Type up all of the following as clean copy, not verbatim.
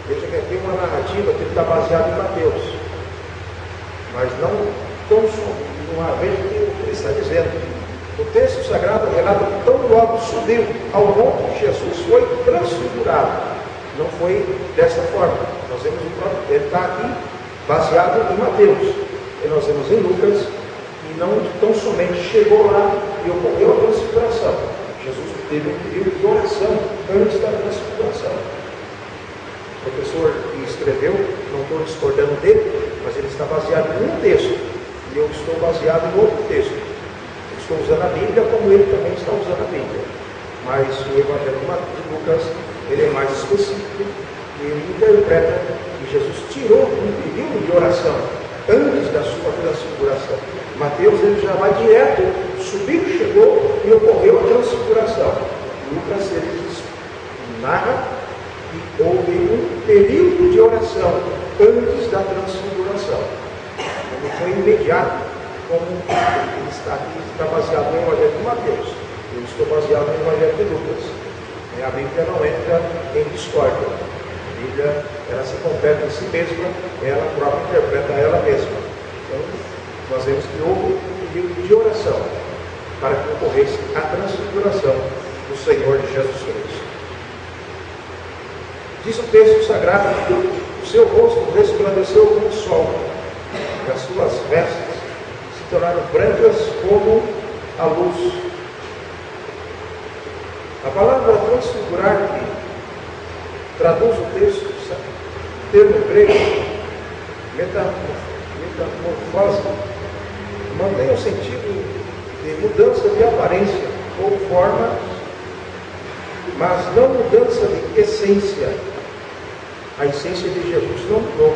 Veja que aqui é uma narrativa que está baseada em Mateus, mas não tão uma vez que ele está dizendo. O texto sagrado relata que tão logo subiu ao monte, Jesus foi transfigurado. Não foi dessa forma. Nós vemos o próprio, ele está aqui baseado em Mateus. E nós vemos em Lucas que não tão somente chegou lá e ocorreu a transfiguração. Jesus teve um período de oração antes da transfiguração. O professor que escreveu, não estou discordando dele, mas ele está baseado em um texto. E eu estou baseado em outro texto. Eu estou usando a Bíblia como ele também está usando a Bíblia. Mas o Evangelho de Lucas, ele é mais específico. E ele interpreta que Jesus tirou um período de oração antes da sua transfiguração. Mateus, ele já vai direto, subiu, chegou e ocorreu a transfiguração. Lucas, ele narra que houve um período de oração antes da transfiguração. Não foi imediato, como ele está aqui, está baseado no Evangelho de Mateus. Eu estou baseado no Evangelho de Lucas. A Bíblia não entra em discórdia. A Bíblia, ela se completa em si mesma, ela própria interpreta ela mesma. Então, nós vemos que houve um período de oração para que ocorresse a transfiguração do Senhor Jesus Cristo. Diz o texto sagrado que o seu rosto resplandeceu como o sol, e as suas vestes se tornaram brancas como a luz. A palavra transfigurar, que traduz o texto, o termo grego, metamorfose, mantém o sentido de mudança de aparência ou forma, mas não mudança de essência. A essência de Jesus não mudou.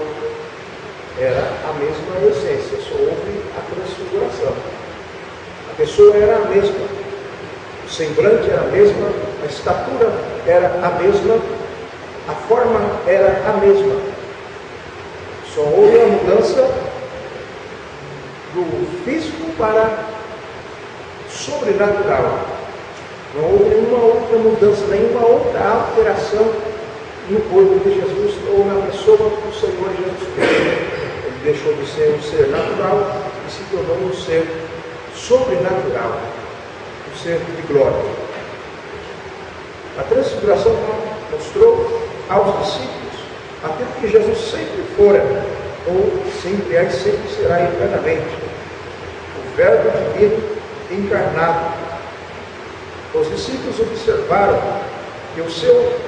Era a mesma essência, só houve a transfiguração. A pessoa era a mesma, o semblante era a mesma, a estatura era a mesma, a forma era a mesma. Só houve a mudança do físico para sobrenatural. Não houve nenhuma outra mudança, nenhuma outra alteração no corpo de Jesus ou na pessoa do Senhor Jesus Cristo. Ele deixou de ser um ser natural e se tornou um ser sobrenatural, um ser de glória. A transfiguração mostrou aos discípulos aquilo que Jesus sempre fora, ou sempre é e sempre será eternamente: o Verbo divino encarnado. Os discípulos observaram que o seu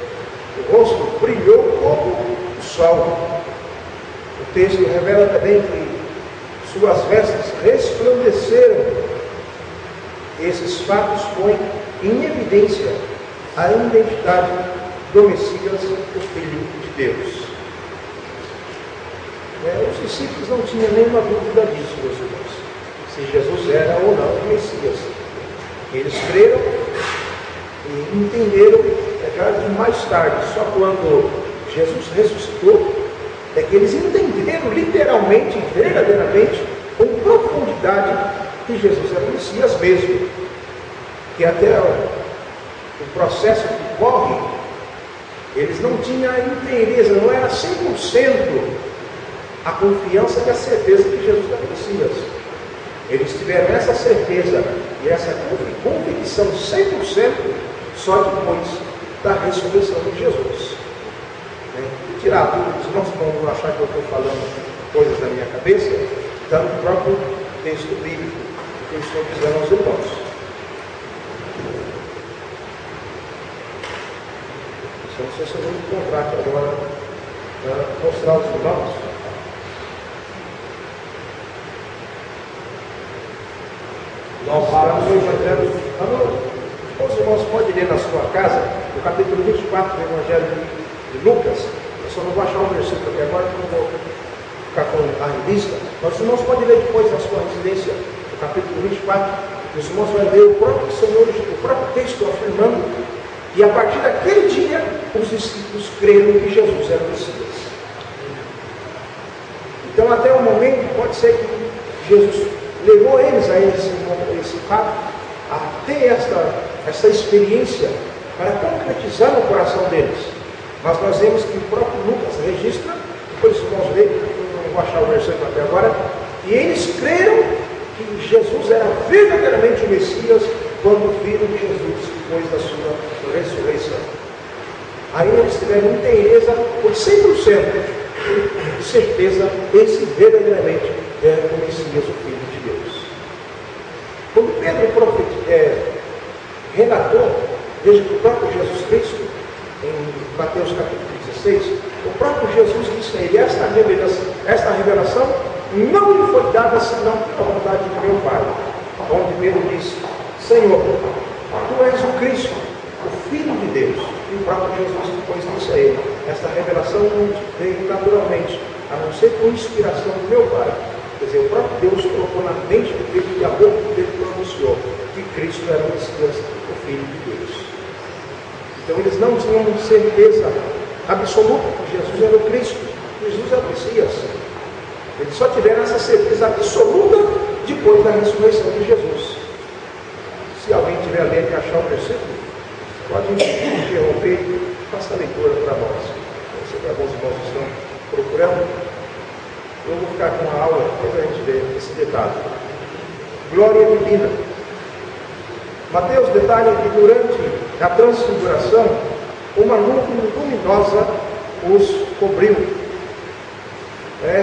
rosto brilhou como o sol. O texto revela também que suas vestes resplandeceram. Esses fatos põem em evidência a identidade do Messias, o Filho de Deus. Os discípulos não tinham nenhuma dúvida disso, meus irmãos, se Jesus era ou não o Messias. Eles creram e entenderam, claro que mais tarde, só quando Jesus ressuscitou, é que eles entenderam literalmente, verdadeiramente, com profundidade, que Jesus era o Messias mesmo. Que até o processo que corre, eles não tinham a inteireza, não era 100% a confiança e a certeza que Jesus era o Messias. Eles tiveram essa certeza e essa convicção 100% só depois da ressurreição de Jesus. Tirar tudo, senão vocês vão achar que eu estou falando coisas da minha cabeça, está no próprio texto bíblico que eu estou dizendo aos irmãos. Eu não sei se eu vou encontrar aqui agora para mostrar aos irmãos. Nós paramos no Evangelho. Os irmãos podem ler na sua casa, no capítulo 24 do Evangelho de Lucas. Eu só não vou achar um versículo aqui agora, porque eu vou ficar com a revista. Mas os irmãos podem ler depois na sua residência, no capítulo 24. Os irmãos vão ler o próprio Senhor, o próprio texto afirmando que a partir daquele dia os discípulos creram que Jesus era o Messias. Então, até o momento, pode ser que Jesus levou eles a esse fato, a ter essa experiência para concretizar no coração deles Mas nós vemos que o próprio Lucas registra, depois os irmãos lerem, não vou achar o versículo até agora, e eles creram que Jesus era verdadeiramente o Messias quando viram Jesus depois da sua ressurreição. Aí eles tiveram inteireza por 100% de certeza, esse verdadeiramente é o Messias, o Filho de Deus. Quando Pedro relatou, veja que o próprio Jesus Cristo, em Mateus capítulo 16, o próprio Jesus disse a ele: esta revelação não lhe foi dada senão pela vontade de meu Pai. Onde Pedro disse: Senhor, tu és o Cristo, o Filho de Deus. E o próprio Jesus depois disse a ele: esta revelação não veio naturalmente, a não ser por inspiração do meu Pai. Quer dizer, o próprio Deus colocou na mente de Pedro e a boca dele pronunciou que Cristo era o Messias, o Filho de Deus. Então eles não tinham certeza absoluta que Jesus era o Cristo, Jesus era o Messias. Eles só tiveram essa certeza absoluta depois da ressurreição de Jesus. Se alguém tiver a ler e achar o versículo, pode interromper e faça a leitura para nós. Eu sei que alguns irmãos estão procurando. Eu vou ficar com a aula, depois a gente vê esse detalhe. Glória divina. Mateus detalha que durante a transfiguração, uma nuvem luminosa os cobriu. É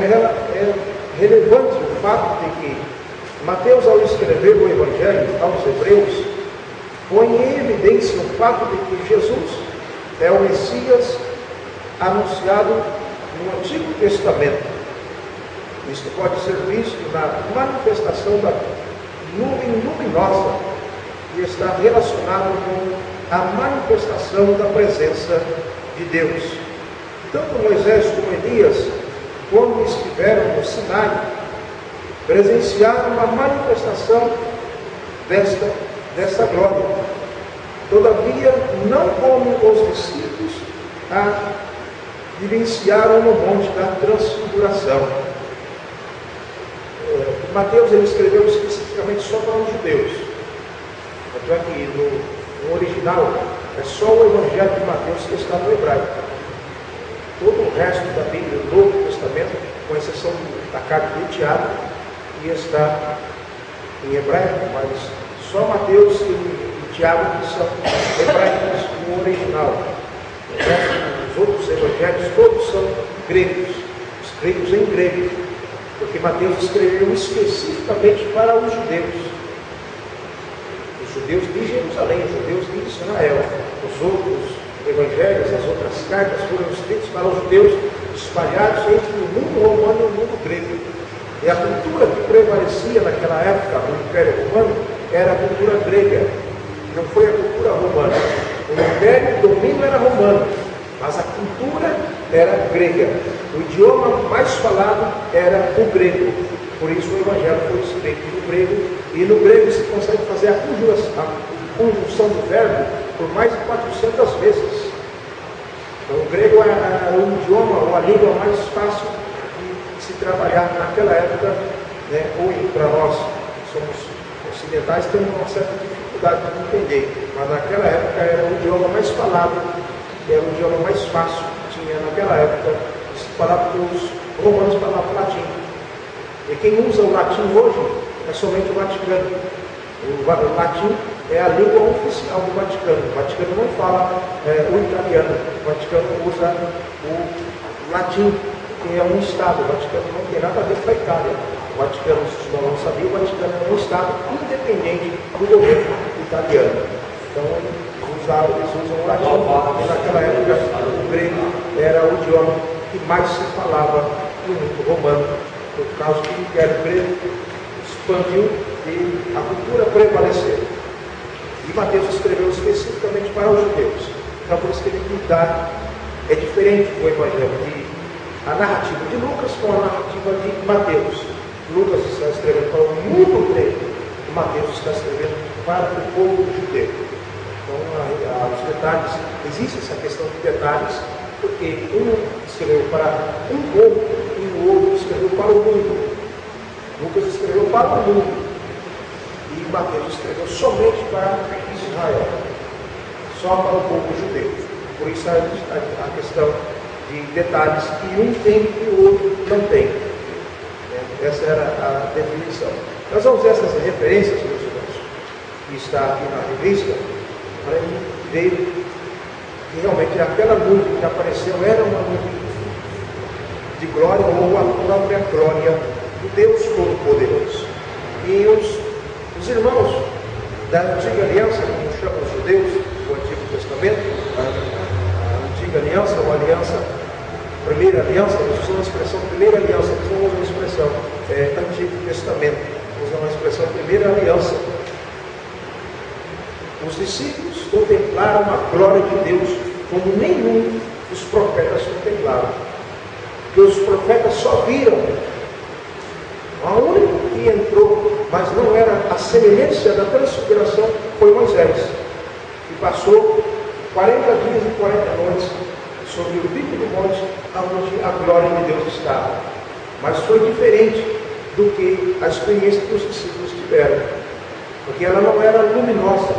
relevante o fato de que Mateus, ao escrever o Evangelho aos Hebreus, põe em evidência o fato de que Jesus é o Messias anunciado no Antigo Testamento. Isto pode ser visto na manifestação da nuvem luminosa, que está relacionado com a manifestação da presença de Deus. Tanto Moisés como Elias, quando estiveram no Sinai, presenciaram uma manifestação desta glória. Todavia, não como os discípulos a vivenciaram no monte da transfiguração. Mateus ele escreveu especificamente só para os judeus. Tanto é que no original é só o Evangelho de Mateus que está no hebraico. Todo o resto da Bíblia, do Novo Testamento, com exceção da carta de Tiago, que está em hebraico, mas só Mateus e Tiago que são hebraicos no original. O resto dos outros evangelhos todos são gregos, escritos em grego, porque Mateus escreveu especificamente para os judeus de Jerusalém, os judeus de Israel. Os outros evangelhos, as outras cartas foram escritas para os judeus espalhados entre o mundo romano e o mundo grego. E a cultura que prevalecia naquela época no Império Romano era a cultura grega, não foi a cultura romana. O império, o domínio era romano, mas a cultura era grega. O idioma mais falado era o grego. Por isso o Evangelho foi escrito no grego, e no grego se consegue fazer a conjunção do verbo por mais de 400 vezes. Então, o grego é o idioma ou a língua mais fácil de se trabalhar naquela época, né? Hoje, para nós que somos ocidentais, temos uma certa dificuldade de entender, mas naquela época era o idioma mais falado, era o idioma mais fácil que tinha naquela época. Se falava que os romanos falavam latim. E quem usa o latim hoje é somente o Vaticano. O latim é a língua oficial do Vaticano. O Vaticano não fala o italiano. O Vaticano usa o latim, que é um Estado. O Vaticano não tem nada a ver com a Itália. O Vaticano, se não sabia, o Vaticano é um Estado independente do governo italiano. Então, eles usam o latim. E naquela época, o grego era o idioma que mais se falava no mundo romano, por causa que o Império Grego expandiu e a cultura prevaleceu. E Mateus escreveu especificamente para os judeus. Então, por isso que ele dá, é diferente do Evangelho, a narrativa de Lucas com a narrativa de Mateus. Lucas está escrevendo para o mundo grego, e Mateus está escrevendo para o povo judeu. Então, os detalhes, existe essa questão de detalhes, porque um escreveu para um povo e o outro escreveu para o mundo. Lucas escreveu para o mundo e Mateus escreveu somente para Israel, só para o povo judeu. Por isso a questão de detalhes que um tem e o outro não tem. Essa era a definição. Nós vamos ver essas referências, meus irmãos, que está aqui na revista, para a gente ver que realmente aquela nuvem que apareceu era uma nuvem de glória ou a própria glória do Deus Todo-Poderoso. E os irmãos da antiga aliança, como chamam os judeus do Antigo Testamento, a antiga aliança ou aliança, primeira aliança, eles usam a expressão primeira aliança, eles não usam a expressão Antigo Testamento, usam a expressão primeira aliança. Os discípulos contemplaram a glória de Deus como nenhum dos profetas contemplaram. Porque os profetas só viram. A única que entrou, mas não era a semelhança da transfiguração, foi Moisés, que passou 40 dias e 40 noites sobre o pico do monte, onde a glória de Deus estava. Mas foi diferente do que a experiência que os discípulos tiveram, porque ela não era luminosa.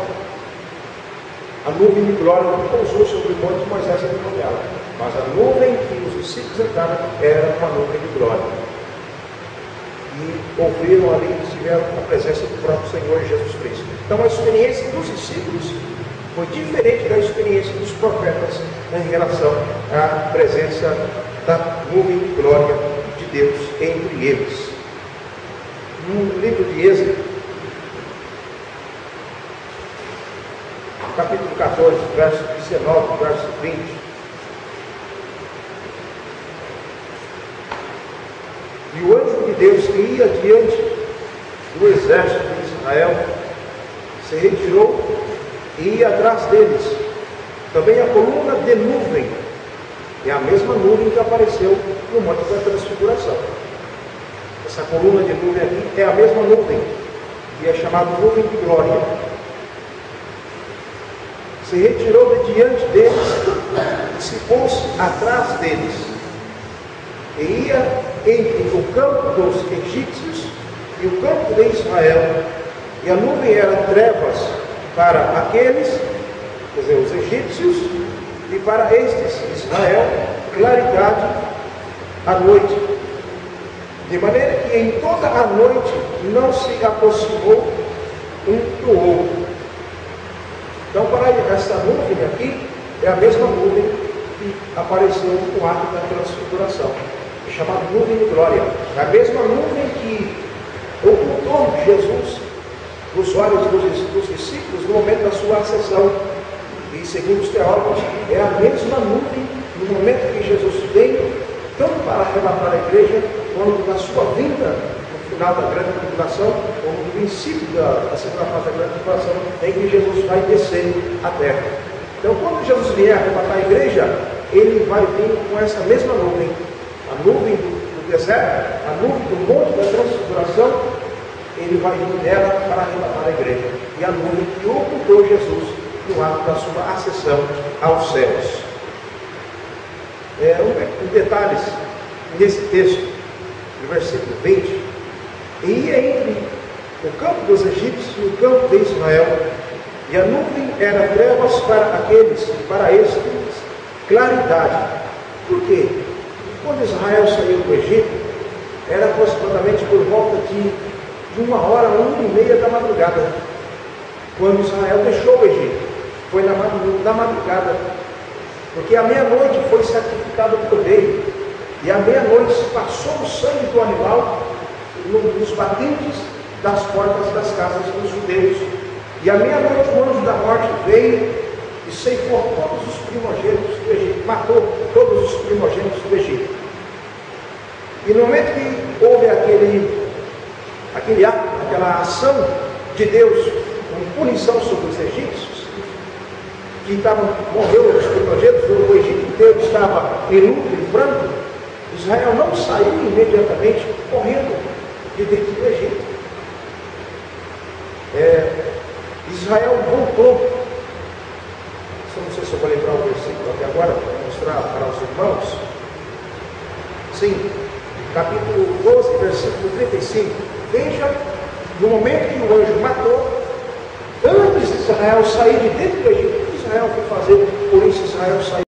A nuvem de glória que pousou sobre o monte, Moisés entrou nela, mas a nuvem que os discípulos entraram era uma nuvem de glória. E ouviram ali e tiveram a presença do próprio Senhor Jesus Cristo. Então a experiência dos discípulos foi diferente da experiência dos profetas em relação à presença da nuvem de glória de Deus entre eles. No livro de Êxodo, capítulo 14, verso 19, verso 20. E o anjo de Deus que ia diante do exército de Israel se retirou e ia atrás deles. Também a coluna de nuvem, é a mesma nuvem que apareceu no Monte da Transfiguração. Essa coluna de nuvem aqui é a mesma nuvem, que é chamada nuvem de glória. Se retirou de diante deles e se pôs atrás deles. E ia entre o campo dos egípcios e o campo de Israel. E a nuvem era trevas para aqueles, quer dizer, os egípcios, e para estes, Israel, claridade à noite. De maneira que em toda a noite não se aproximou um do outro. Então, para essa nuvem aqui, é a mesma nuvem que apareceu no ato da transfiguração, chamada nuvem de glória. É a mesma nuvem que ocultou Jesus dos olhos dos discípulos no momento da sua ascensão. E segundo os teólogos, é a mesma nuvem no momento que Jesus veio, tanto para arrebatar a igreja, quanto na sua vinda, no final da grande tribulação, ou no princípio da segunda fase da grande tribulação, em que Jesus vai descer à terra. Então, quando Jesus vier arrebatar a igreja, ele vai vir com essa mesma nuvem. A nuvem do deserto, a nuvem do monte da transfiguração, ele vai vir nela para arrebatar a igreja. E a nuvem que ocultou Jesus no ato da sua ascensão aos céus. Um detalhes nesse texto, no versículo 20, e ia entre o campo dos egípcios e o campo de Israel, e a nuvem era trevas para aqueles, para estes, claridade. Por quê? Quando Israel saiu do Egito, era aproximadamente por volta de 1h, 1h30 da madrugada. Quando Israel deixou o Egito, foi na madrugada, porque à meia-noite foi sacrificado o cordeiro, e à meia-noite se passou o sangue do animal nos batentes das portas das casas dos judeus. E à meia-noite o anjo da morte veio e ceifou todos os primogênitos do Egito, matou todos os primogênitos do Egito. E no momento que houve aquele ato, aquela ação de Deus, com punição sobre os egípcios, que morreu os primogênitos, o Egito inteiro estava em luto e pranto, Israel não saiu imediatamente correndo de dentro do Egito. Israel voltou. Não sei se eu vou lembrar o versículo até agora para mostrar para os irmãos. Sim, capítulo 12, versículo 35. Veja, no momento que o anjo matou, antes de Israel sair de dentro do Egito, Israel foi fazer, por isso Israel saiu.